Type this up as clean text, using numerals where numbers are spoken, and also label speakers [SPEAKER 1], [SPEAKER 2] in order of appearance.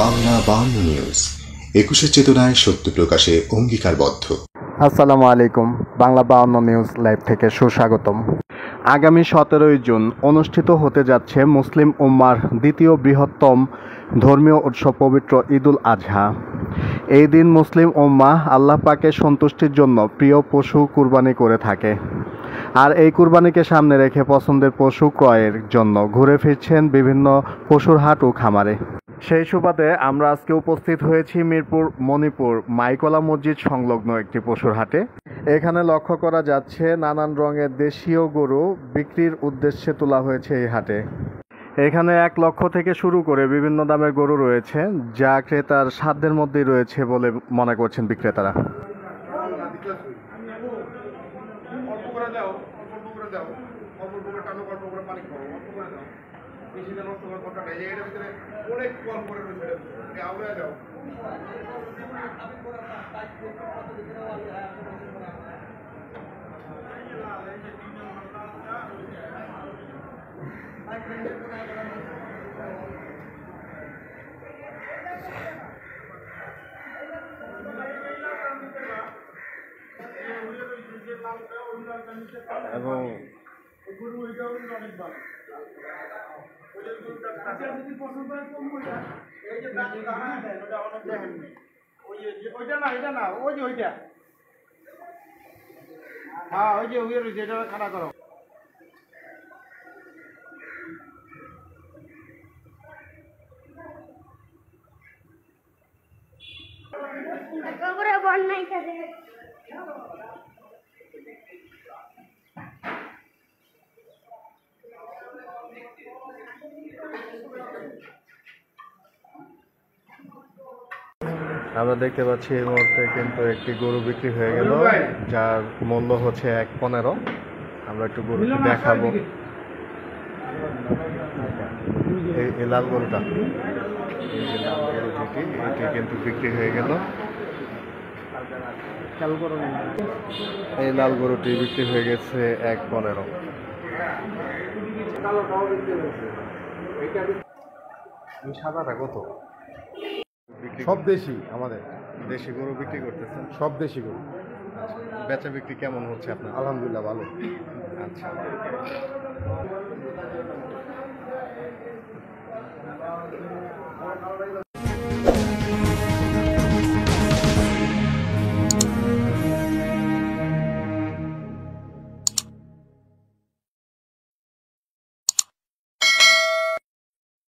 [SPEAKER 1] Bangla news ২১ চেতনায় সত্য প্রকাশে অঙ্গীকারবদ্ধ।
[SPEAKER 2] আসসালামু আলাইকুম। বাংলা নিউজ লাইভ থেকে সুস্বাগতম। আগামী 17 জুন অনুষ্ঠিত হতে যাচ্ছে মুসলিম উম্মার দ্বিতীয় বৃহত্তম ধর্মীয় উৎসব পবিত্র ঈদুল আজহা। এই দিন মুসলিম উম্মাহ আল্লাহ পাকের সন্তুষ্টির জন্য প্রিয় পশু কুরবানি করে থাকে। আর এই কুরবানিকে সামনে রেখে পছন্দের পশু ক্রয়ের জন্য ঘুরে ফিরছেন বিভিন্ন পশুর হাট ও খামারে। সেই সুবাদে আমরা আজকে উপস্থিত হয়েছি মিরপুর মণিপুর মাইকলা মসজিদ সংলগ্ন একটি পশুর হাটে। এখানে লক্ষ্য করা যাচ্ছে নানান রঙের দেশীয় গরু বিক্রির উদ্দেশ্যে তোলা হয়েছে এই হাটে। এখানে 1 লক্ষ থেকে শুরু করে বিভিন্ন দামের গরু রয়েছে, যা ক্রেতার সাধ্যের মধ্যেই রয়েছে বলে মনে করছেন বিক্রেতারা। এবং খানা করো। আমরা দেখতে পাচ্ছি এই মুহূর্তে কিন্তু একটি গরু বিক্রি হয়ে গেল, যার মূল্য হচ্ছে 1.15। আমরা একটু গরুটি দেখাবো। এই লাল গরুটা, এটি কিন্তু বিক্রি হয়ে গেল। এই লাল গরুটি বিক্রি হয়ে গেছে 1.15। সাদাটা কত?
[SPEAKER 3] সব দেশি, আমাদের
[SPEAKER 2] দেশি গরু বিক্রি করতেছেন?
[SPEAKER 3] সব দেশি গরু।
[SPEAKER 2] বেচা বিক্রি কেমন হচ্ছে আপনার?
[SPEAKER 3] আলহামদুলিল্লাহ ভালো।
[SPEAKER 2] আচ্ছা।